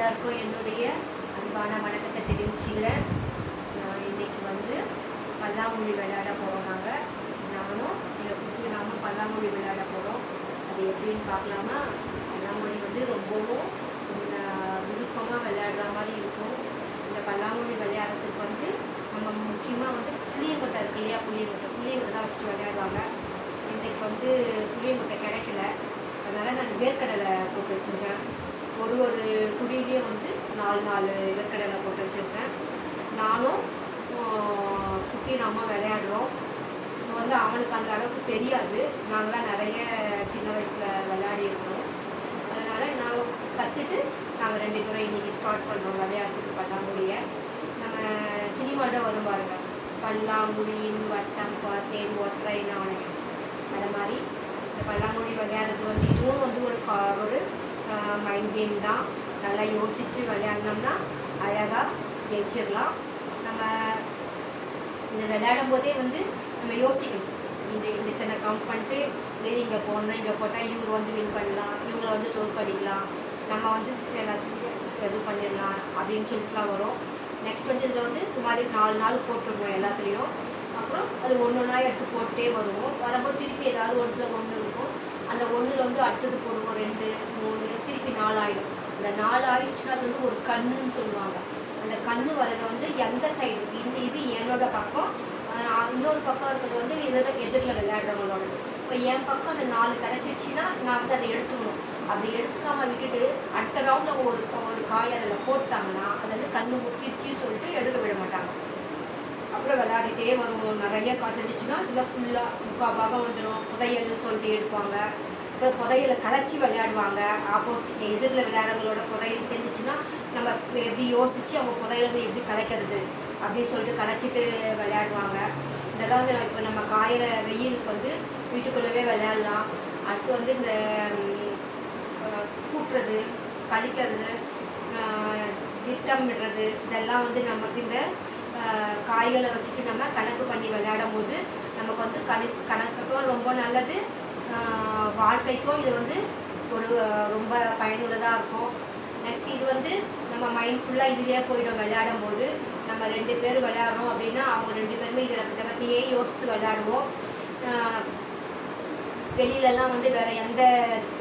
எல்லாருக்கும் என்னுடைய அன்பான வணக்கத்தை தெரிவிச்சுக்கிறேன். நான் இன்றைக்கி வந்து பல்லாங்குழி விளையாட போகிறோம். நானும் எங்கள் குட்டி நாமும் பல்லாங்குழி விளையாட போகிறோம். அது எப்படின்னு பார்க்கலாமா? பல்லாங்குழி வந்து ரொம்பவும் விருப்பமாக விளையாடுற மாதிரி இருக்கும். இந்த பல்லாங்குழி விளையாடுறதுக்கு வந்து நம்ம முக்கியமாக வந்து புளியங்கொட்டை இருக்கு இல்லையா, புளியங்கொட்டை தான் வச்சுட்டு விளையாடுவாங்க. இன்றைக்கி வந்து புளியங்கொட்டை கிடைக்கல, அதனால் நான் வேர்க்கடலை போட்டு வச்சுருக்கேன். ஒரு குழியிலேயே வந்து 4 வேர்க்கடலை போட்டு வச்சுருக்கேன். நானும் குட்டி நம்ம விளையாடுறோம். வந்து அவனுக்கு அந்த அளவுக்கு தெரியாது. நாங்களாம் நிறைய சின்ன வயசில் விளையாடி இருக்கிறோம். அதனால் நான் கற்றுட்டு நாங்கள் 2 பேரும் இன்றைக்கி ஸ்டார்ட் பண்ணுறோம் விளையாடுறதுக்கு பல்லாங்குழியை. நம்ம சினிமாவில் வரும் பாருங்க, பல்லாங்குழியின் வட்டம் பார்த்தேன் ஒற்றை நாணயம். அது மாதிரி இந்த பல்லாங்குழி விளையாடுறது வந்து இதுவும் வந்து ஒரு மைண்ட் கேம் தான். நல்லா யோசித்து விளையாடினோம்னா அழகாக ஜெயிச்சிடலாம். நம்ம இந்த விளையாடும் போதே வந்து நம்ம யோசிக்கணும், இந்த இத்தனை கவுண்ட் பண்ணிட்டு இது இங்கே போடணும், இங்கே போட்டால் இவங்க வந்து வின் பண்ணலாம், இவங்களை வந்து தோற்கடிக்கலாம், நம்ம வந்து எல்லாத்துக்கும் இது பண்ணிடலாம் அப்படின்னு சொல்லிட்டுலாம் வரும். நெக்ஸ்ட் வந்து இதில் வந்து இது மாதிரி 4 நாள் போட்டுருவோம் எல்லாத்துலேயும். அப்புறம் அது ஒன்றா எடுத்து போட்டே வருவோம். வரும்போது திருப்பி ஏதாவது ஒன்று இருக்கும். அந்த ஒன்றில் வந்து அடுத்தது போடுவோம், 2 3 திருப்பி 4 ஆகிடும். அந்த 4 ஆயிடுச்சுன்னா அது வந்து ஒரு கண்ணுன்னு சொல்லுவாங்க. அந்த கண்ணு வர்றது வந்து எந்த சைடு, இது என்னோட பக்கம், இன்னொரு பக்கம் இருக்கிறது வந்து எதிரில் விளையாடுறவங்களோடது. இப்போ என் பக்கம் அந்த 4 கிடச்சிடுச்சின்னா நான் வந்து அதை எடுத்துக்கணும். அப்படி எடுத்துக்காமல் விட்டுட்டு அடுத்த ரவுண்டில் ஒரு காய் அதில் போட்டாங்கன்னா அது வந்து கண்ணு முத்திருச்சு சொல்லிட்டு எடுக்க விட மாட்டாங்க. அப்புறம் விளையாடிட்டே வருவோம். நிறைய காய்ச்சிருந்துச்சுன்னா இல்லை ஃபுல்லாக 3/4 பாகம் வந்துடும். புதையல்னு சொல்லிட்டு எடுப்பாங்க. அப்புறம் புதையலை கலைச்சி விளையாடுவாங்க. ஆப்போசிட் எதிரில் விளையாடுறவங்களோட புதையல் சேர்ந்துச்சுன்னா நம்ம எப்படி யோசித்து அவங்க புதையல் வந்து எப்படி கலைக்கிறது அப்படின்னு சொல்லிட்டு கலைச்சிட்டு விளையாடுவாங்க. இதெல்லாம் வந்து இப்போ நம்ம காயிற வெயிலுக்கு வந்து வீட்டுக்குள்ளவே விளையாடலாம். அடுத்து வந்து இந்த கூட்டுறது, கழிக்கிறது, திட்டம் விடுறது, இதெல்லாம் வந்து நமக்கு இந்த காய்களை வச்சுட்டு நம்ம கணக்கு பண்ணி விளையாடும் போது நமக்கு வந்து கணக்குக்கும் ரொம்ப நல்லது, வாழ்க்கைக்கும் இது வந்து ஒரு ரொம்ப பயனுள்ளதாக இருக்கும். நெக்ஸ்ட் இது வந்து நம்ம மைண்ட் ஃபுல்லாக இதுலேயே போயிடும். விளையாடும் போது நம்ம 2 பேர் விளையாடுறோம் அப்படின்னா அவங்க 2 பேருமே இதை பற்றியே யோசித்து விளையாடுவோம். வெளியிலலாம் வந்து வேறு எந்த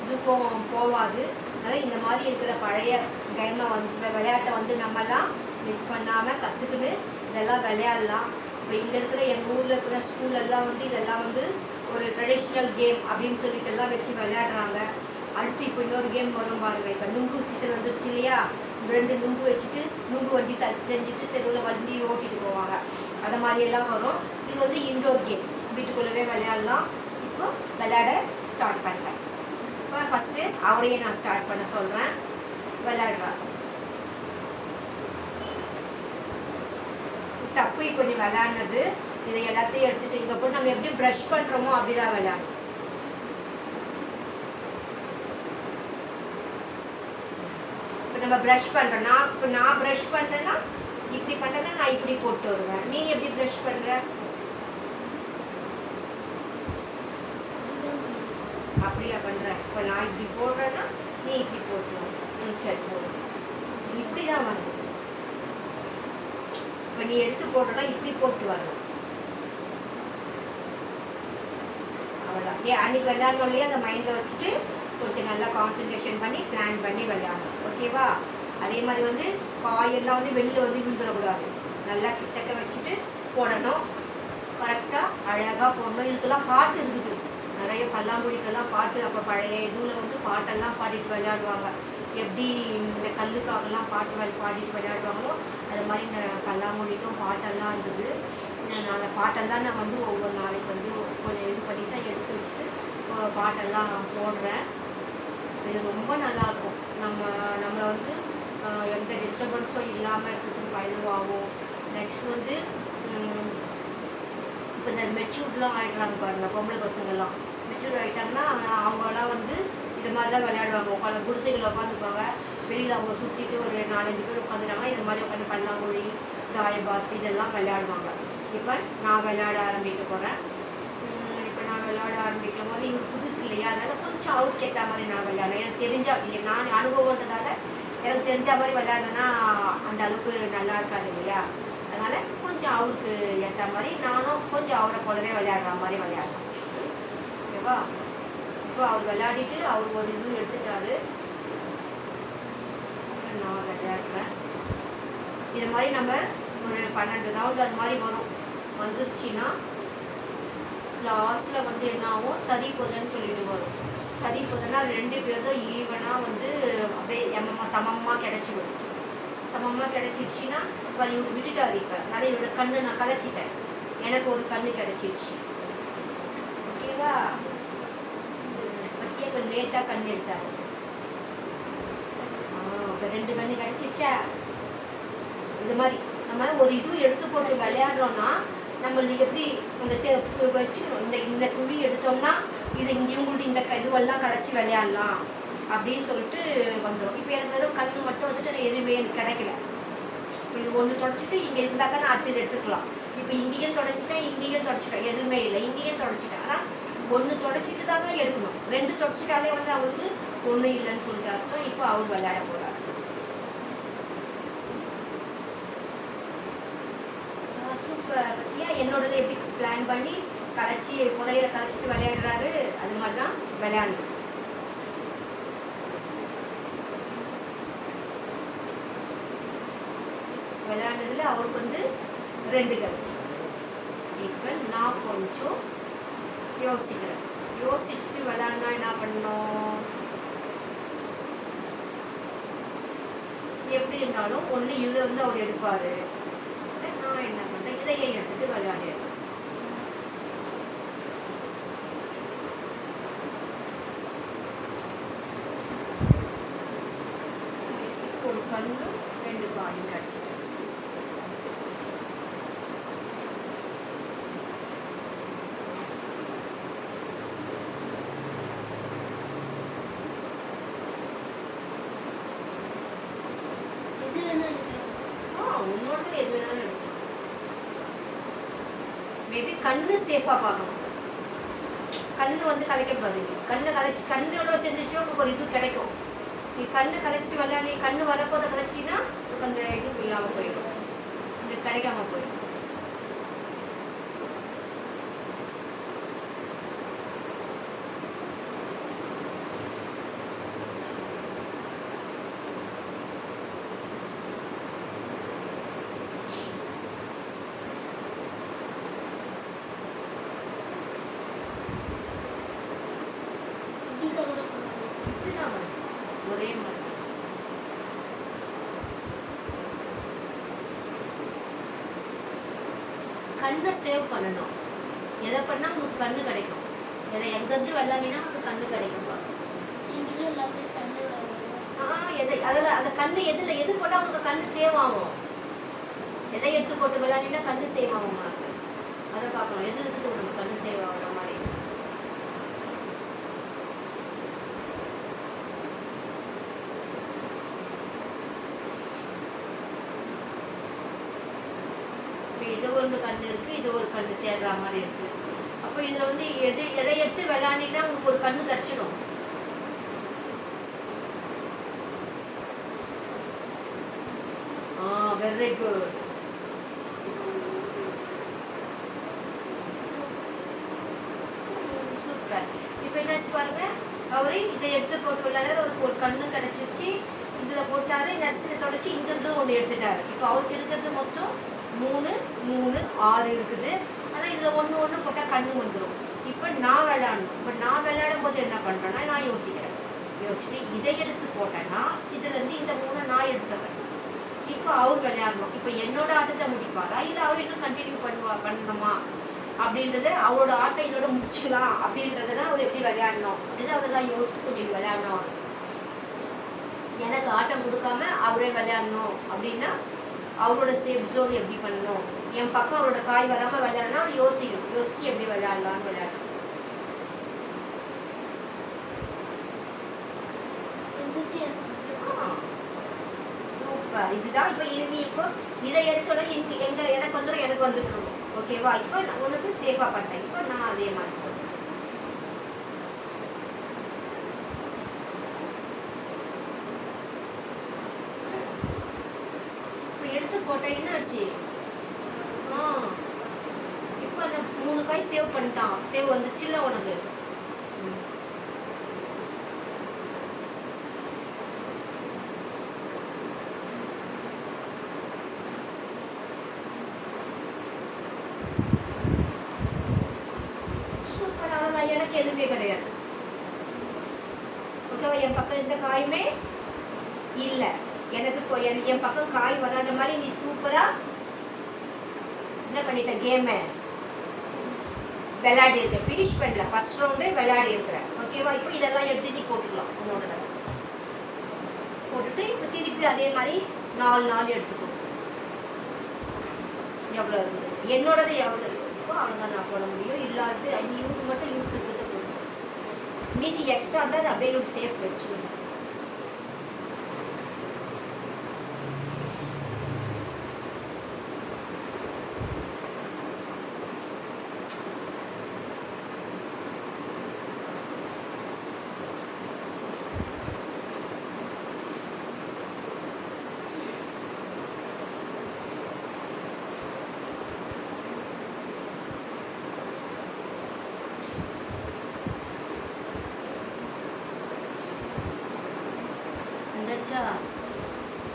இதுக்கும் போகாது. அதனால் இந்த மாதிரி இருக்கிற பழைய கேமை வந்து விளையாட்டை வந்து நம்மலாம் மிஸ் பண்ணாமல் கற்றுக்கிட்டு இதெல்லாம் விளையாடலாம். இப்போ இங்கே இருக்கிற எங்கள் ஊரில் இருக்கிற ஸ்கூலெல்லாம் வந்து இதெல்லாம் வந்து ஒரு ட்ரெடிஷ்னல் கேம் அப்படின்னு சொல்லிட்டு எல்லாம் வச்சு விளையாடுறாங்க. அடுத்து இப்போ இன்னொரு கேம் வரும் பாருங்கள். இப்போ நுங்கு சீசன் வந்துருச்சு இல்லையா, 2 நுங்கு வச்சுட்டு நுங்கு வண்டி செஞ்சுட்டு தெருவில் வண்டி ஓட்டிகிட்டு போவாங்க. அதை மாதிரியெல்லாம் வரும். இது வந்து இன்டோர் கேம், வீட்டுக்குள்ளவே விளையாடலாம். இப்போ விளையாட ஸ்டார்ட் பண்ணுறேன். இப்போ ஃபஸ்ட்டு அவரையே நான் ஸ்டார்ட் பண்ண சொல்கிறேன். விளையாடுறாங்க. தப்பு இப்போ நீ விளையாடுனது. இதை எல்லாத்தையும் எடுத்துகிட்டு இங்கே போய் நம்ம எப்படி ப்ரஷ் பண்ணுறோமோ அப்படிதான் விளையாடணும். இப்போ நம்ம ப்ரஷ் பண்ணுறோன்னா, இப்போ நான் ப்ரஷ் பண்ணுறேன்னா இப்படி பண்ணுறேன்னா நான் இப்படி போட்டு வருவேன். நீ எப்படி ப்ரஷ் பண்ணுற? அப்படியா பண்ணுற? இப்போ நான் இப்படி போடுறேன்னா நீ இப்படி போட்டு சரி போடு. இப்படி தான் வரணும். இப்போ நீ எடுத்து போட்டோன்னா இப்படி போட்டு வரணும். அவ்வளோதான். அன்றைக்கி விளையாடணும் இல்லையா, அந்த மைண்டில் வச்சுட்டு கொஞ்சம் நல்லா கான்சன்ட்ரேஷன் பண்ணி பிளான் பண்ணி விளையாடணும். ஓகேவா? அதே மாதிரி வந்து காயெல்லாம் வந்து வெளியில் வந்து விழுந்துடக்கூடாது. நல்லா கிட்டக்க வச்சுட்டு போடணும். கரெக்டாக அழகாக போடணும். இதுக்கெல்லாம் பாட்டு இருக்குது. நிறைய பல்லாங்குழிக்கெல்லாம் பாட்டு. அப்போ பழைய இதில் வந்து பாட்டெல்லாம் பாடிட்டு விளையாடுவாங்க. எப்படி இந்த கல்லுக்காகலாம் பாட்டு பாடிட்டு விளையாடுவாங்களோ அது மாதிரி இந்த பல்லாங்குழிக்கும் பாட்டெல்லாம் இருந்தது. நான் அந்த பாட்டெல்லாம் நான் வந்து ஒவ்வொரு நாளைக்கு வந்து கொஞ்சம் இது பண்ணிட்டு எடுத்து வச்சுட்டு பாட்டெல்லாம் போடுறேன். இது ரொம்ப நல்லாயிருக்கும். நம்மளை வந்து எந்த டிஸ்டர்பன்ஸும் இல்லாமல் இருக்கிறதுக்கு இதுவாகும். நெக்ஸ்ட் வந்து இப்போ இந்த மெச்சூர்லாம் ஆகிடுறாங்க பாருங்கள், பொம்பளை பசங்கள்லாம் மெச்சூர் ஆகிட்டாங்கன்னா அவங்களாம் வந்து இது மாதிரி தான் விளையாடுவாங்க. உட்காந்து குடிசைகளில் உட்காந்துப்பாங்க. வெளியில் அவங்க சுற்றிட்டு ஒரு 4-5 பேர் உட்காந்துட்டாங்கன்னா இது மாதிரி உட்காந்து பல்லாங்குழி, தாயபாசி இதெல்லாம் விளையாடுவாங்க. இப்போ நான் விளையாட ஆரம்பிக்க போகிறேன். இப்போ நான் விளையாட ஆரம்பிக்கும் போது இது புதுசு இல்லையா, அதனால் கொஞ்சம் அவருக்கு ஏற்ற மாதிரி நான் விளையாடுறேன். எனக்கு தெரிஞ்சால் இல்லை, நான் அனுபவன்றதால எனக்கு தெரிஞ்ச மாதிரி விளையாடுனா அந்த அளவுக்கு நல்லா இருக்காது இல்லையா. அதனால் கொஞ்சம் அவருக்கு ஏற்ற மாதிரி நானும் கொஞ்சம் அவரை போலவே விளையாடுற மாதிரி விளையாடுறேன். ஓகேவா. இப்போ அவர் விளையாடிட்டு அவர் ஒரு இது எடுத்துட்டாரு, நான் விளையாடுறேன். இது மாதிரி நம்ம ஒரு 12 ரவுண்டு அது மாதிரி வரும். வந்துருச்சுன்னா லாஸ்ட்டில் வந்து என்ன ஆகும், சரி போதுன்னு சொல்லிட்டு வரும். சரி போதுன்னா 2 பேரும் ஈவனாக வந்து அப்படியே சமமாக கிடச்சிடும். சமமாக கிடச்சிடுச்சின்னா இப்போ இவர் விட்டுட்டாரு. இப்போ நிறைய இவரோட கண்ணு நான் கலைச்சிட்டேன், எனக்கு ஒரு கண்ணு கிடச்சிடுச்சு. ஓகேவா. பற்றியே இப்போ லேட்டாக கண் எடுத்தாரு. இப்போ 2 கண்ணு கிடச்சிடுச்சா. இது மாதிரி நம்ம ஒரு இதுவும் எடுத்து போட்டு விளையாடுறோன்னா நம்மளுக்கு எப்படி அந்த வச்சுக்கணும். இந்த குழி எடுத்தோம்னா இது இவங்களுக்கு இந்த இதுவெல்லாம் கலைச்சி விளையாடலாம் அப்படின்னு சொல்லிட்டு வந்துடும். இப்போ எனக்கு வெறும் கண்ணு மட்டும் வந்துட்டு நான் எதுவுமே எனக்கு கிடைக்கல. இப்போ இது ஒன்று தொடச்சிட்டு இங்கே இருந்தாக்கா நான் அடுத்தது எடுத்துக்கலாம். இப்போ இங்கேயும் தொடச்சிட்டேன், இங்கேயும் தொடச்சிட்டேன், எதுவுமே இல்லை. இங்கேயும் தொடச்சிட்டேன். ஆனால் ஒன்று தொடச்சிட்டு தான் எடுக்கணும். 2 தொடச்சிட்டாலே வந்து அவங்களுக்கு ஒன்றும் இல்லைன்னு சொல்லிட்டு அர்த்தம். இப்போ அவர் விளையாட போகிறார். சூப்பர். பற்றியா என்னோடது எப்படி பிளான் பண்ணி கலைச்சி புதையில கலைச்சிட்டு விளையாடுறாரு. அது மாதிரி தான் விளையாடணும். விளையாடுறதுல அவருக்கு வந்து 2 கிடச்சி. இப்போ நான் கொஞ்சம் யோசிக்கிறேன். யோசிச்சுட்டு விளையாடினா என்ன பண்ணணும், எப்படி இருந்தாலும் ஒன்று இதை வந்து அவர் எடுப்பார். நான் என்ன பண்ணுறேன், இதையே எடுத்துட்டு விளையாடிடுறேன். ஒரு கண்ணு 2 காயும் கிடச்சிட்டு உன்னோட எது வேணாலும் எடுக்கலாம். மேபி கண்ணு சேஃபாக பார்க்கணும். கண்ணு வந்து கலைக்கக்கூடாது. கண்ணை கலைச்சி கண்ணோட செஞ்சிச்சுன்னா உங்களுக்கு ஒரு இது கிடைக்கும். நீ கண்ணை கலைச்சிட்டு விளையாடி கண்ணு வரப்போதை கலைச்சின்னா அந்த இது இல்லாமல் போயிடும், இது கிடைக்காம போயிடும். ஒரே மாதிரி கண்ணை சேவ் பண்ணணும். எதை பண்ணால் உங்களுக்கு கண்ணு கிடைக்கும். எதை எங்கேருந்து விளையாடினா உங்களுக்கு கண்ணு கிடைக்கும். எதை அதில் அந்த கண்ணு எதில் எது போட்டால் உங்களுக்கு கண்ணு சேவ் ஆகும். எதை எடுத்து போட்டு விளையாடினா கண்ணு சேவ் ஆகும் உங்களுக்கு. அதை பார்க்கணும். எது இருக்குது உங்களுக்கு கண்ணு சேவ் ஆகுற மாதிரி. இது ஒரு கண்ணு இருக்குது, இது ஒரு கண்ணு சேர்ற மாதிரி இருக்குது. அப்போ இதில் வந்து எதை எடுத்து விளையாடினா உங்களுக்கு ஒரு கண்ணு கிடச்சிடும். Very good. சூப்பர். இப்போ என்னாச்சு பாருங்க, அவரு இதை எடுத்து போட்டு விளையாட ஒரு கண்ணு கிடச்சிருச்சு. இதில் போட்டாரு, நெக்ஸ்ட் தொடச்சி இங்கிருந்து ஒன்று எடுத்துட்டாரு. இப்போ அவருக்கு இருக்கிறது மொத்தம் 3 3 6 இருக்குது. ஆனால் இதில் ஒன்று போட்டால் கண்ணு வந்துடும். இப்போ நான் விளையாடணும். இப்போ நான் விளையாடும் போது என்ன பண்ணுறேன்னா நான் யோசிக்கிறேன். யோசிச்சுட்டு இதை எடுத்து போட்டேன்னா இதுலேருந்து இந்த 3 நான் எடுத்துடுறேன். இப்போ அவர் விளையாடணும். இப்போ என்னோட ஆட்டத்தை முடிப்பாரா இல்லை அவர் இன்னும் கண்டினியூ பண்ணணுமா அப்படின்றத, அவரோட ஆட்டை இதோட முடிச்சுக்கலாம் அப்படின்றத அவர் எப்படி விளையாடணும் அப்படின்னு அவர் தான் யோசித்து கொஞ்சம் விளையாடணும். எனக்கு ஆட்டம் கொடுக்காம அவரே விளையாடணும் அப்படின்னா அவரோட சேஃப் ஜோன் எப்படி பண்ணணும், என் பக்கம் அவரோட காய் வராமல் விளையாடனா அவர் யோசிக்கணும். யோசிச்சு எப்படி விளையாடலான்னு விளையாடணும். சூப்பர். இதுதான் இப்போ நீ இப்போ இதை எடுத்தோட எனக்கு வந்துடும், எனக்கு வந்துட்டு இருக்கும். ஓகேவா. இப்போ நான் உனக்கு சேஃபாக பண்ணிட்டேன். இப்போ நான் அதே மாதிரி போடுறேன். போட்ட என்னாச்சு? இப்போ அந்த 3 காய் சேவ் பண்ணிட்டான். சேவ் வந்துச்சுல்ல உனக்கு. சூப்பர், அவ்வளோதான். எனக்கு எதுவுமே கிடையாது. ஓகேவா? என் பக்கம் எந்த காயுமே இல்லை. எனக்கு என் பக்கம் காய் வராத மாதிரி நீ சூப்பரா என்ன பண்ணிட்ட? கேமை விளையாடி இருக்க, ஃபினிஷ் பண்ணல. ஃபர்ஸ்ட் ரவுண்டு விளையாடி இருக்கிறேன். ஓகேவா? இப்போ இதெல்லாம் எடுத்து நீ போட்டுக்கலாம் உன்னோட. போட்டுட்டு இப்போ திருப்பி அதே மாதிரி 4 எடுத்துக்கோ. எவ்வளோ இருக்குது என்னோடது, எவ்வளோ இருக்கோ அவ்வளோதான் நான் போட முடியும். இல்லாது இவருக்கு மட்டும் இவருக்கு போடணும். மீதி எக்ஸ்ட்ரா இருந்தால் அது அப்படியே இவருக்கு சேஃப் வச்சு.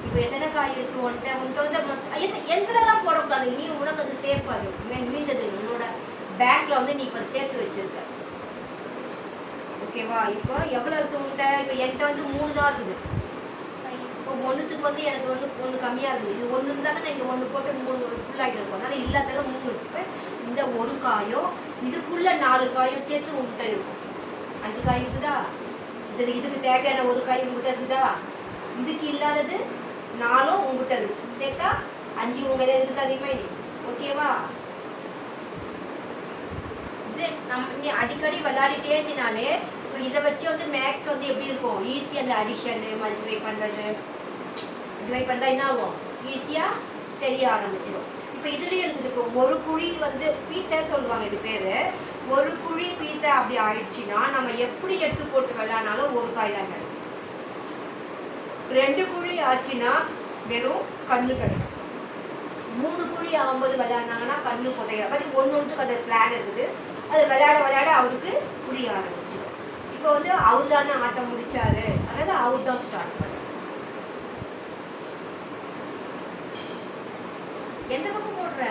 இப்போ எத்தனை காய் இருக்கு உன்கிட்ட வந்து எந்தெல்லாம் போடக்கூடாது. நீ உனக்கு அது சேஃப் ஆகும். மீந்தது உன்னோட பேங்க்ல வந்து நீ இப்போ சேர்த்து வச்சிருக்க. ஓகேவா? இப்போ எவ்வளோ இருக்கு உன்கிட்ட? இப்போ என்கிட்ட வந்து 3 தான் இருக்குது. இப்போ ஒன்றுத்துக்கு வந்து எனக்கு ஒன்று கம்மியாக இருக்குது. இது ஒன்று இருந்தாங்க நான் இங்கே 1 போட்டு 3 ஃபுல்லாகிட்டு இருக்கும். அதனால் இல்லாதெல்லாம் 3 இருக்கு. இந்த ஒரு காயும் இதுக்குள்ளே 4 காயும் சேர்த்து உங்கள்கிட்ட இருக்கும். 5 காய் இருக்குதா? இதுக்கு தேவையான ஒரு காய் உங்கள்கிட்ட இருக்குதா? இதுக்கு இல்லாதது 4 உங்ககிட்ட இருக்கு. சேர்த்தா 5 உங்க இதில் இருக்குது அதிகமாக. ஓகேவா? இது நீ அடிக்கடி விளையாடிட்டே இருந்தினாலே இப்போ இதை வச்சு வந்து மேக்ஸ் வந்து எப்படி இருக்கும்? ஈஸியாக அந்த அடிஷனு மல்டிப்ளை பண்ணுறது டிவைட் பண்ணா என்ன ஆகும்? ஈஸியாக தெரிய ஆரம்பிச்சிடும். இப்போ இதுலேயும் இருக்குது. இப்போ ஒரு குழி வந்து பீத்தை சொல்லுவாங்க, இது பேர். ஒரு குழி பீத்தை அப்படி ஆயிடுச்சுன்னா நம்ம எப்படி எடுத்து போட்டு விளையாடினாலும் ஒரு காய் தான் கிடைக்கும். 2 குழி ஆச்சுன்னா வெறும் கண்ணு கிடைக்கும். 3 குழி ஆகும்போது விளையாடினாங்கன்னா கண்ணு புதைய மாதிரி ஒன்றுக்கு அது பிளான் இருக்குது. அது விளையாட அவருக்கு புரிய ஆரம்பிச்சிடும். இப்போ வந்து அவர் தானே ஆட்டம் முடிச்சாரு, அதாவது அவர் தான் ஸ்டார்ட் பண்ணார். எந்த பக்கம் போடுற?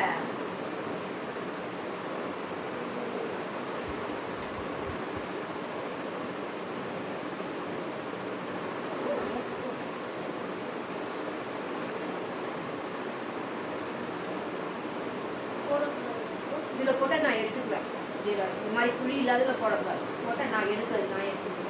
இதில் போட்டால் நான் எடுத்துக்குவேன். இந்த மாதிரி குழி இல்லாததில் போடக்கூடாது. போட்டால் நான் எடுக்கிறது, நான் எடுத்துக்குவேன்.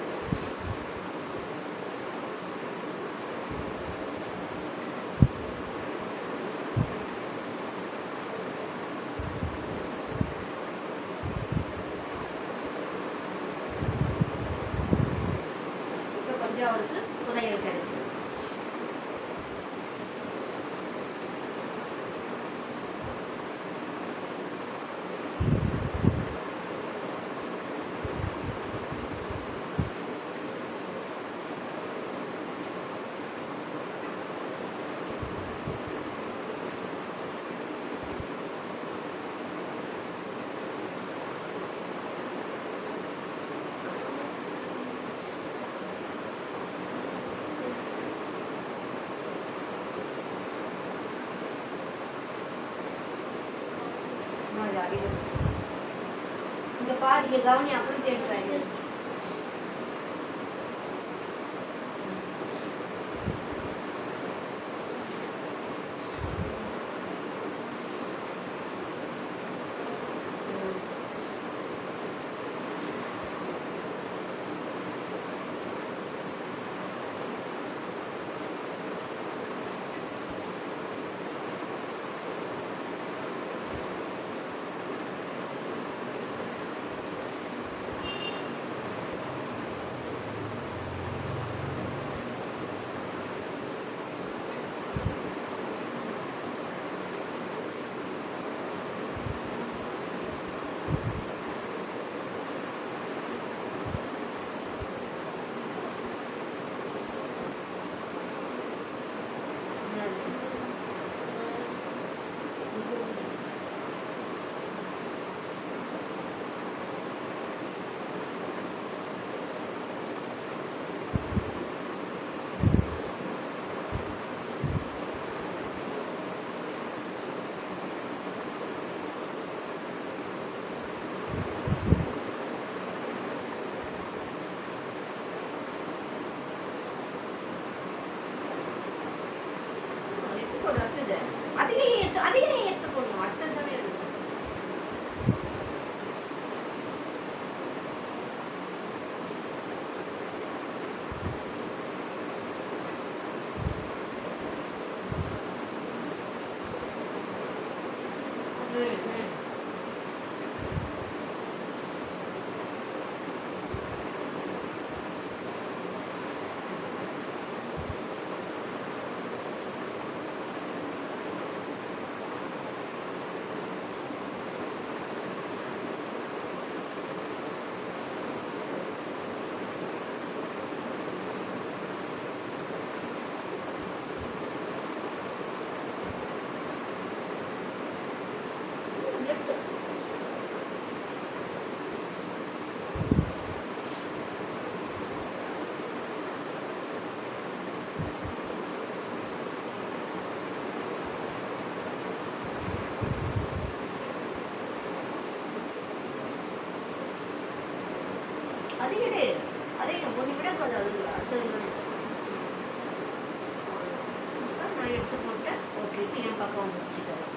இப்போ கொஞ்சம் அவருக்கு புதையல் கிடைச்சிது. இங்க பாரு, இங்க கவனி, அப்புறம் தேடுறாங்க. ம் ம் எடுத்து அது எடு அதை நான் ஒன்று விட போது அது அடுத்தது நான் எடுத்து போட்டேன். ஓகே, இப்போ என் பக்கம் வந்துருச்சு தரேன்.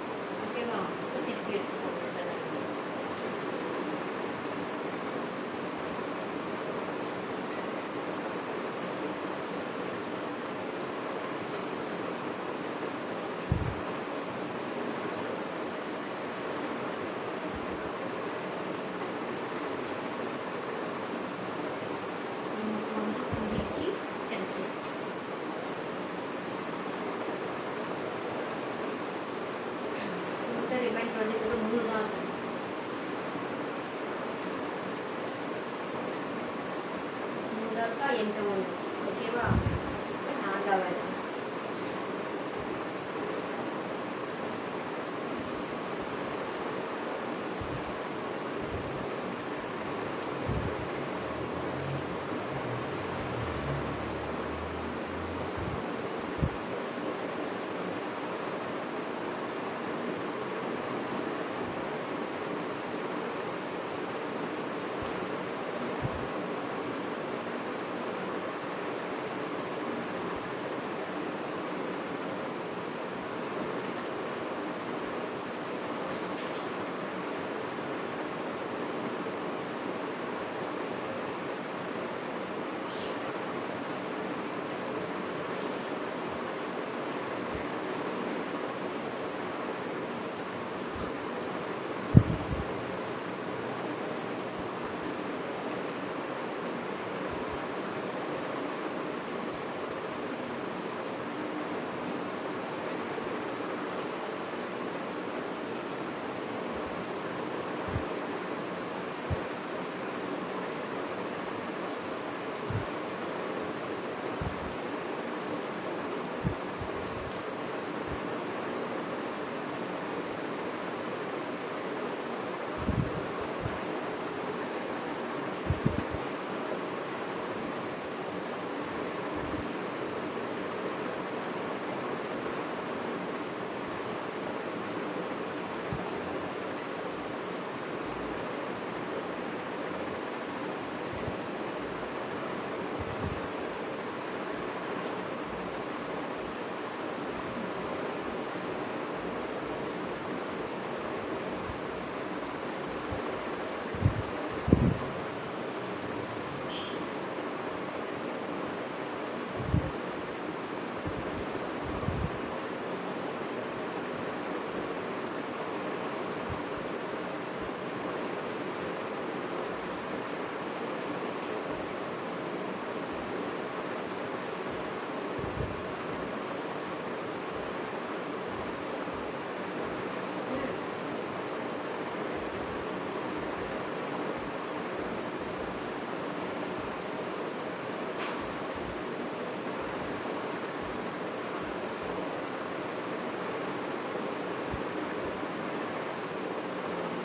ஓகேவா? இப்போ திருப்பி எடுத்து போட்டு தரேன். குண்டிக்கு கிடச்சி ரிமைண்ட் வந்து கூட 3 தான் இருக்கும். மூணாக்கா எந்த ஒன்று. ஓகேவா? நான் தான் வரேன்.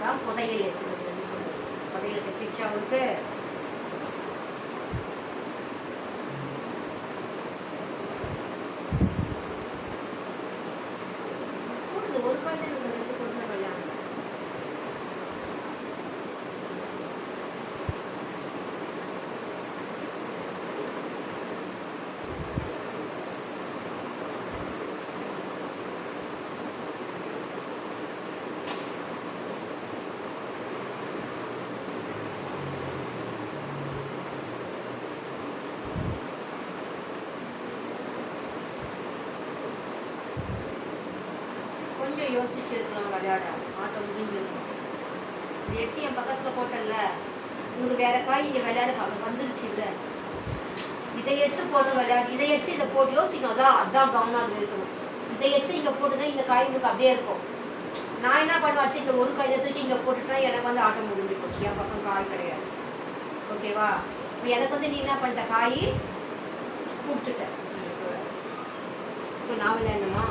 தான் புதையல் எடுத்துக்கிறதுன்னு சொல்லுவோம். புதையல் கட்டிச்சு அவளுக்கு. கூடுது ஒரு கால் தான் எடுத்து கொடுத்த கல்யாணம். கொஞ்சம் யோசிச்சிருக்கலாம் விளையாட. ஆட்டம் முடிஞ்சிருக்கும். இது எடுத்து என் பக்கத்தில் போட்டல, உங்களுக்கு வேற காய் இங்கே விளையாட வந்துருச்சு. இல்லை இதை எடுத்து போட்டு விளையாடு, இதை எடுத்து இதை போட்டு யோசிக்கணும். அதான் கவனம் அதில் இருக்கணும். இதை எடுத்து இங்கே போட்டுதான் இந்த காய் உங்களுக்கு அப்படியே இருக்கும். நான் என்ன பண்ணுவேன், அடுத்து இந்த ஒரு காய் தூக்கி இங்கே போட்டுட்டா எனக்கு வந்து ஆட்டம் முடிஞ்சு போச்சு. என் பக்கம் காய் கிடையாது. ஓகேவா? இப்போ எனக்கு வந்து நீ என்ன பண்ணிட்ட, காய் கொடுத்துட்ட. இப்போ நான் விளையாடணுமா?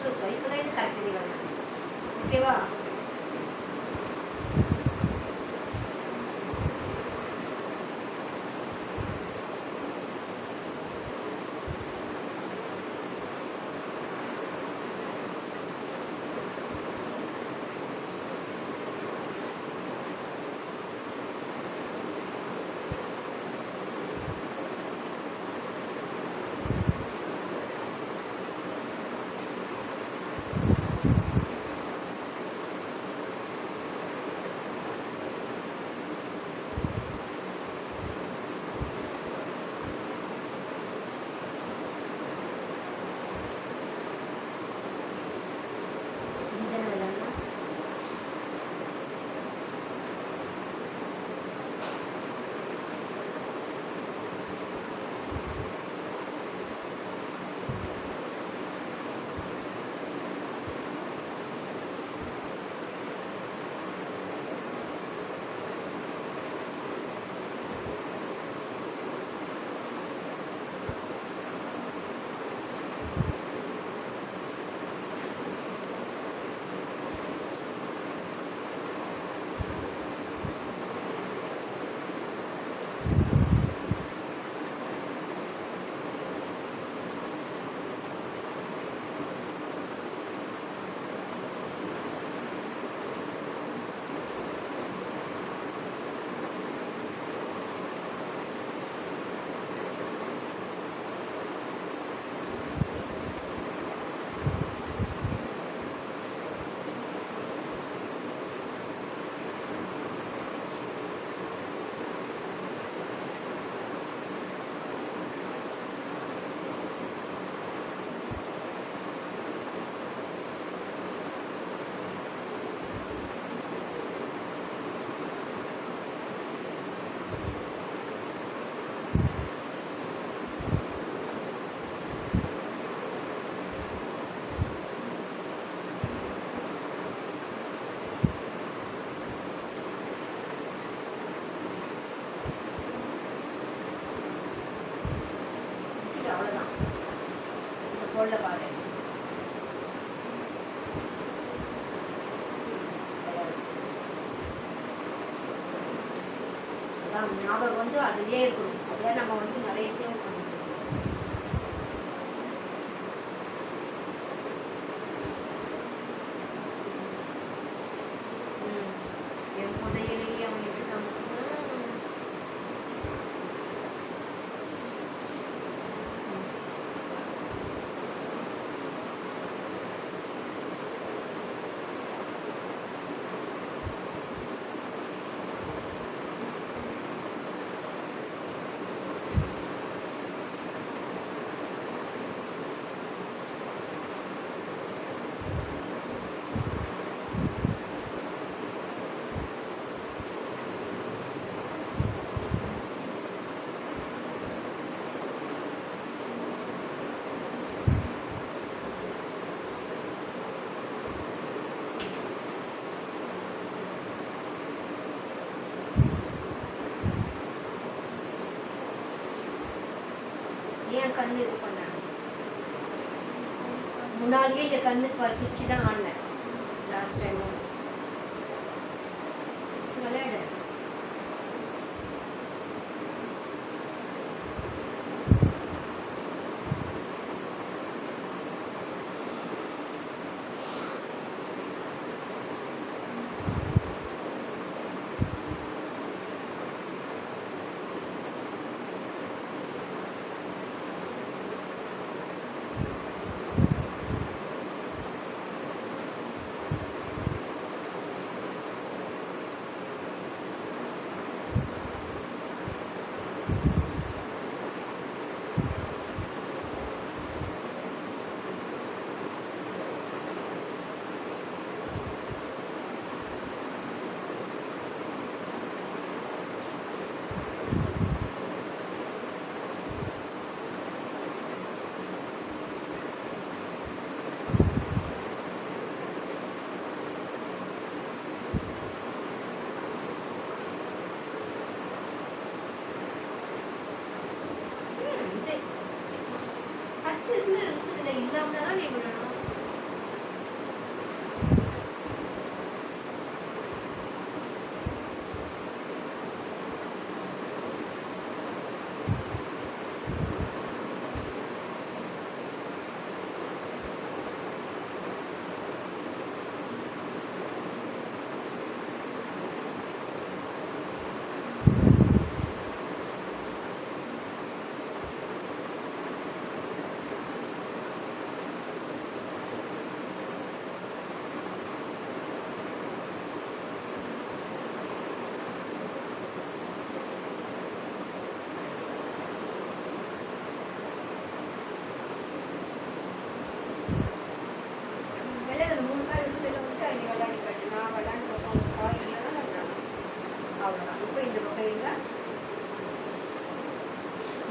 சூப்பர். இப்போ தான் இது கரெக்ட் வேணும். ஓகேவா? அவ்வளோதான். இந்த பொருளை பாரு. அதான் ஞாபகம் வந்து அதுலேயே இருக்கணும். அதே நம்ம வந்து நிறைய சேவ் பண்ணணும். என் புதையிலேயே அவன் எடுத்துக்காம ஏன் கண்ணு இது பண்ணேன்? முன்னாடியே இந்த கண்ணு பறிச்சு தான் ஆடினேன் லாஸ்ட் டைம். விளையாடு.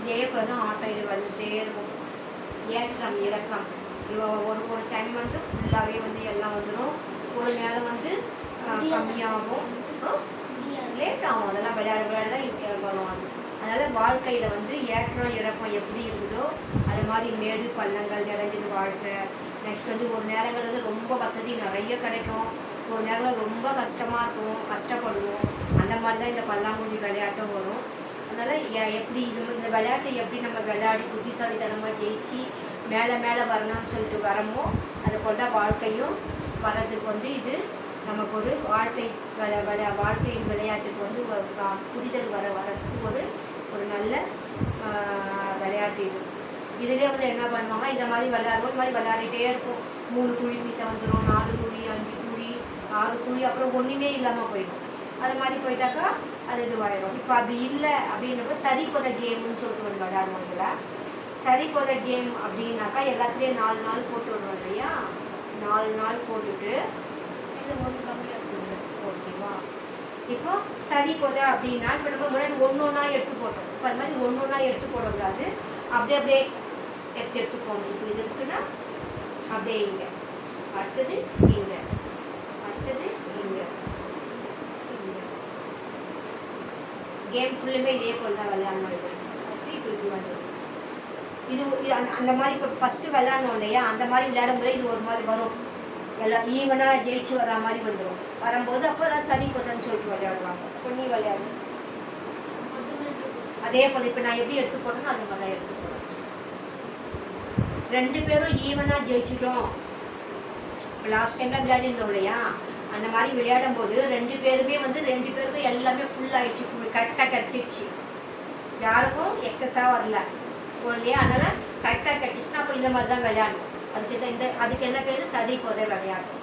இதே போல தான் ஆட்டம் இது வந்துட்டே இருக்கும். ஏற்றம் இறக்கம். ஒரு ஒரு டைம் வந்து ஃபுல்லாகவே வந்து எல்லாம் வந்துடும், ஒரு நேரம் வந்து கம்மியாகும், லேட் ஆகும். அதெல்லாம் விளையாட விளையாட தான் வரும். அதனால் வாழ்க்கையில் வந்து ஏற்றம் இறக்கம் எப்படி இருக்குதோ அது மாதிரி மேடு பள்ளங்கள் நிறைஞ்சது வாழ்க்கை. நெக்ஸ்ட் வந்து ஒரு நேரங்கள் வந்து ரொம்ப வசதி நிறைய கிடைக்கும், ஒரு நேரங்கள் ரொம்ப கஷ்டமாக இருக்கும், கஷ்டப்படுவோம். அந்த மாதிரி தான் இந்த பல்லாங்குழி விளையாட்டும் வரும். அதனால் எப்படி இந்த விளையாட்டை எப்படி நம்ம விளையாடி புத்திசாலித்தனமாக ஜெயிச்சு மேலே மேலே வரணும்னு சொல்லிட்டு வரமோ அதை கொண்ட வாழ்க்கையும் வர்றதுக்கு வந்து இது நமக்கு ஒரு வாழ்க்கையின் விளையாட்டுக்கு வந்து புரிதல் வரதுக்கு ஒரு நல்ல விளையாட்டு இது. இதுலேயே வந்து என்ன பண்ணுவாங்கன்னா இதை மாதிரி விளையாடுவோம், இது மாதிரி விளையாடிட்டே இருக்கும். 3 குழி மீத்த வந்துடும், 4 குழி, 5 குழி, 6 குழி, அப்புறம் ஒன்றுமே இல்லாமல் போயிடும். அது மாதிரி போயிட்டாக்கா அது இதுவாயிடும். இப்போ அப்படி இல்லை அப்படின்றப்ப சரி கொத கேம்னு சொல்லிட்டு ஒன்று விளையாடுவோம். இதில் சரி கொத கேம் அப்படின்னாக்கா எல்லாத்துலேயும் 4 நாள் போட்டு விடுவோம் இல்லையா. 4 நாள் போட்டுட்டு இது ஒன்று கம்மியாக இருக்குது, ஓகேவா. இப்போ சரி கொத அப்படின்னா இப்போ நம்ம முன்னாடி ஒன்றா எடுத்து போட்டோம். இப்போ அது மாதிரி ஒன்றா எடுத்து போடக்கூடாது, அப்படியே எடுத்து போகணும். இப்போ இது இருக்குன்னா அப்படியே இங்கே, அடுத்தது இங்கே, அடுத்தது இங்கே. கேம் ஃபுல்லுமே இதே போல் தான் விளையாடணும். இது இப்போ இப்படி வந்துடும். இது அந்த மாதிரி இப்போ ஃபஸ்ட்டு விளையாடணும் இல்லையா, அந்த மாதிரி விளையாடும் போது இது ஒரு மாதிரி வரும், எல்லாம் ஈவனாக ஜெயிச்சு வர மாதிரி வந்துடும். வரும்போது அப்போ தான் சரி கொதன்னு சொல்லிட்டு விளையாடுவாங்க. இப்போ நீ விளையாடு அதே போல். இப்போ நான் எப்படி எடுத்து போட்டேனோ அது மாதிரி தான் எடுத்து போடணும். 2 பேரும் ஈவனாக ஜெயிச்சிட்டோம். இப்போ லாஸ்ட் டைம்லாம் விளையாடிருந்தோம் இல்லையா, அந்த மாதிரி விளையாடும் போது 2 பேருமே வந்து 2 பேருக்கும் எல்லாமே ஃபுல் ஆகிடுச்சு, கரெக்டாக கிடச்சிருச்சு, யாருக்கும் எக்ஸஸாக வரல இல்லையா. அதனால் கரெக்டாக கிடச்சிச்சுன்னா அப்போ இந்த மாதிரி தான் விளையாடணும். அதுக்கு என்ன பேர் சரி கொதை விளையாடும்.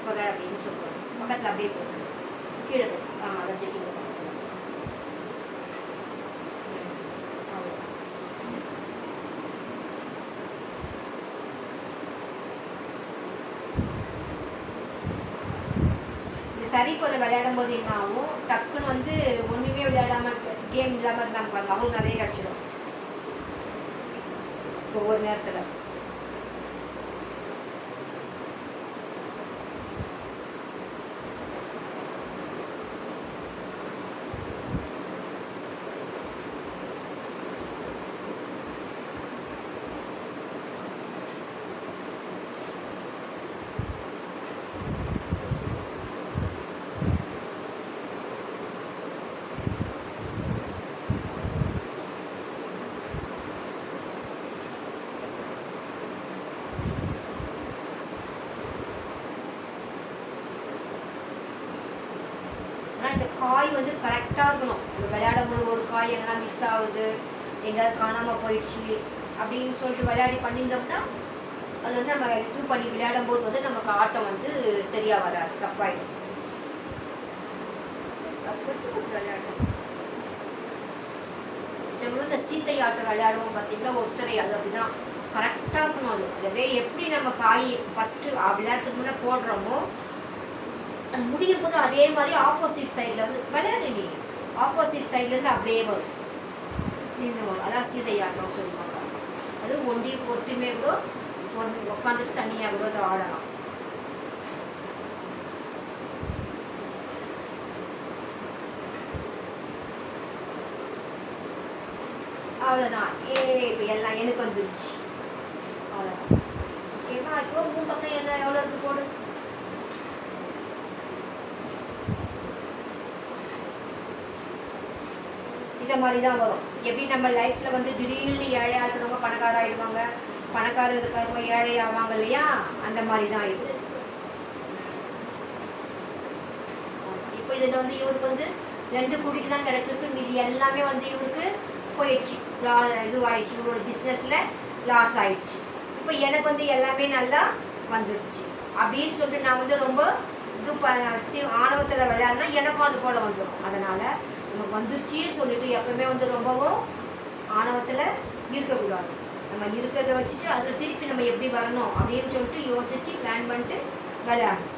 கொதை அப்படின்னு சொல்லுவாங்க. பக்கத்தில் அப்படியே போகும், கீழே போகும். அதை கீழே சரி கொதை விளையாடும் போது என்ன ஆகும், டக்குன்னு வந்து ஒன்றுமே விளையாடாமல் கேம் இல்லாமல் இருந்தாங்க பாருங்க, அவங்களுக்கு நிறைய கிடச்சிடும் ஒவ்வொரு நேரத்தில். இந்த காய் வந்து கரெக்டாக இருக்கணும். விளையாடும் போது ஒரு காய் எங்கன்னா மிஸ் ஆகுது, எங்கேயாவது காணாமல் போயிடுச்சு அப்படின்னு சொல்லிட்டு விளையாடி பண்ணியிருந்தோம்னா அது வந்து நம்ம இது பண்ணி விளையாடும் போது வந்து நமக்கு ஆட்டம் வந்து சரியாக வராது, தப்பாயிடும். விளையாடும் இந்த சீத்தை ஆட்டம் விளையாடுவோம் பார்த்தீங்கன்னா, ஒருத்தரை அது அப்படிதான் கரெக்டாக இருக்கணும். அது அப்படியே எப்படி நம்ம காய் ஃபஸ்ட்டு விளையாட்டுக்கு முன்னே போடுறோமோ அது முடியும் போது அதே மாதிரி ஆப்போசிட் சைடில் வந்து விளையாடு, நீ ஆப்போசிட் சைட்லேருந்து அப்படியே வரும், நின்று வரும். அதான் சீதையாட்டம் சொல்லுவாங்க. அது ஒண்டி பொறுத்துமே கூட உட்காந்துட்டு தனியாக கூட அதை ஆடலாம். அவ்வளோதான். இப்போ எல்லாம் எனக்கு வந்துருச்சு, அவ்வளோதான். ஓகேவா. இப்போ 3 பக்கம் என்ன எவ்வளோ இருக்கு போடு. இந்த மாதிரி தான் வரும். எப்படி நம்ம லைஃப்பில் வந்து திடீர்னு ஏழையாக இருக்கிறவங்க பணக்காராகிடுவாங்க, பணக்காரர் இருக்கிறவங்க ஏழை ஆவாங்க இல்லையா, அந்த மாதிரி தான் இது. இப்போ இதில் வந்து இவருக்கு வந்து 2 குழிக்கு தான் கிடச்சிருக்கு, மீதி எல்லாமே வந்து இவருக்கு போயிடுச்சு, இதுவாகிடுச்சு, இவரோட பிஸ்னஸில் லாஸ் ஆயிடுச்சு. இப்போ எனக்கு வந்து எல்லாமே நல்லா வந்துருச்சு அப்படின்னு சொல்லிட்டு நான் வந்து ரொம்ப இது ஆணவத்தில் விளையாடினா எனக்கும் அது போல் வந்துடும். அதனால் நமக்கு வந்துருச்சியே சொல்லிட்டு எப்பவுமே வந்து ரொம்பவும் ஆணவத்தில் இருக்கக்கூடாது. நம்ம இருக்கிறத வச்சுட்டு அதில் திருப்பி நம்ம எப்படி வரணும் அப்படின்னு சொல்லிட்டு யோசித்து பிளான் பண்ணிட்டு விளையாடணும்.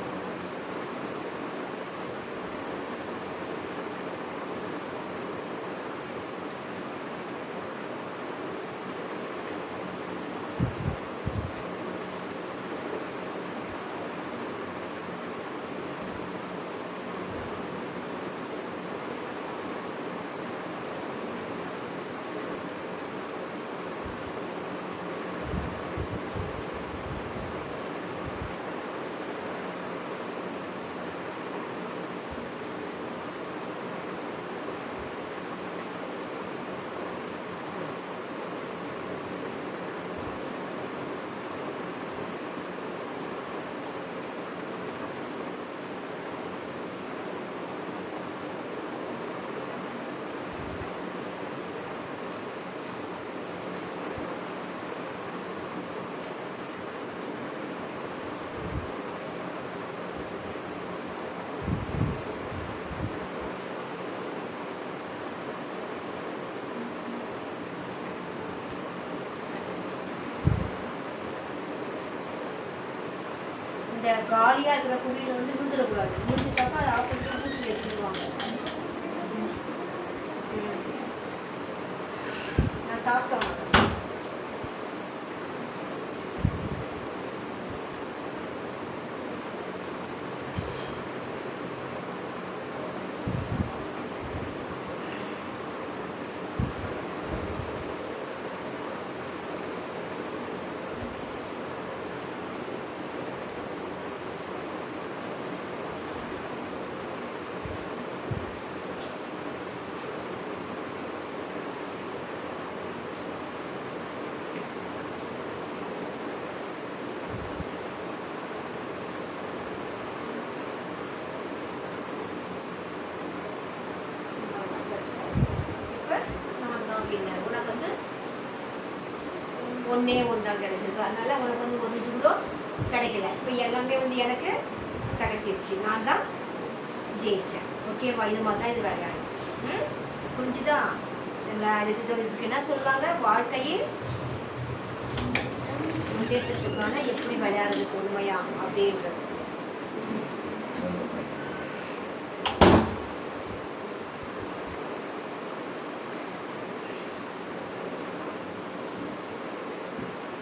இந்த காலியாக இருக்கிற குழியில் வந்து விழுந்துடக்கூடாது. விழுந்துட்டாக்கா அதை ஆஃப் பண்ணிட்டு ஊற்றி எடுத்துடுவாங்க. நான் சாப்பிட்டேன். உனக்கு வந்து ஒன்றே ஒன்றாக கிடைச்சிருக்கு. அதனால உனக்கு வந்து ஒரு கூட கிடைக்கல. இப்போ எல்லாமே வந்து எனக்கு கிடைச்சிருச்சு. நான் தான் ஜெயித்தேன். ஓகேவா? இது மாதிரி தான் இது விளையாடு. புரிஞ்சுதா? இதுக்கு என்ன சொல்லுவாங்க, வாழ்க்கையில் முன்னேற்றத்துக்கான எப்படி விளையாடுறது பொறுமையா அப்படின்றது.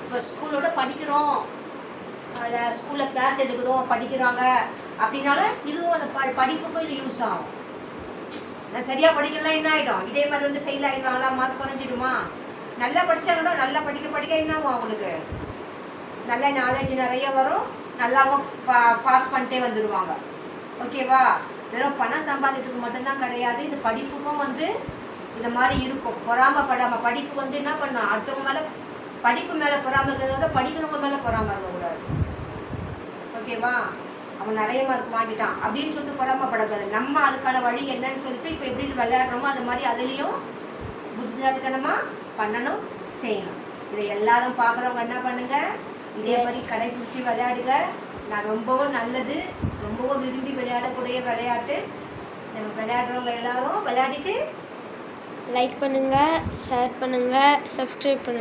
இப்போ ஸ்கூலோட படிக்கிறோம், அதில் ஸ்கூலில் கிளாஸ் எடுக்கிறோம், படிக்கிறாங்க அப்படின்னாலும் இதுவும் அந்த படிப்புக்கும் இது யூஸ் ஆகும். நான் சரியாக படிக்கலாம் என்ன ஆகிடும், இதே மாதிரி வந்து ஃபெயில் ஆகிடுவாங்களா, மார்க் குறைஞ்சிடுமா? நல்லா படித்தாங்கன்னா நல்லா படிக்க என்ன ஆகும், அவங்களுக்கு நல்ல நாலேஜ் நிறைய வரும், நல்லாவும் பாஸ் பண்ணிட்டே வந்துடுவாங்க. ஓகேவா? வெறும் பணம் சம்பாதிக்கிறதுக்கு மட்டும்தான் கிடையாது, இது படிப்புக்கும் வந்து இந்த மாதிரி இருக்கும். பொறாமப்படாமல் படிப்பு வந்து என்ன பண்ணணும், அடுத்தவங்க மேலே படிப்பு மேலே பொறாமக்கிறத விட படிக்கிறவங்க மேலே பொறாம இருக்கக்கூடாது. ஓகேவா? அவன் நிறைய மார்க் வாங்கிட்டான் அப்படின்னு சொல்லிட்டு பொறாமப்படக்கூடாது. நம்ம அதுக்கான வழி என்னன்னு சொல்லிட்டு இப்போ எப்படி இது விளையாடுறோமோ அது மாதிரி அதுலேயும் புத்திசாலித்தனமாக பண்ணணும், செய்யணும். இதை எல்லாரும் பார்க்குறவங்க என்ன பண்ணுங்க, இதே மாதிரி கடைபிடிச்சி விளையாடுங்க. நான் ரொம்பவும் நல்லது, ரொம்பவும் விரும்பி விளையாடக்கூடிய விளையாட்டு. நம்ம விளையாடுறவங்க எல்லாரும் விளையாடிட்டு லைக் பண்ணுங்கள், ஷேர் பண்ணுங்கள், சப்ஸ்கிரைப் பண்ணுங்கள்.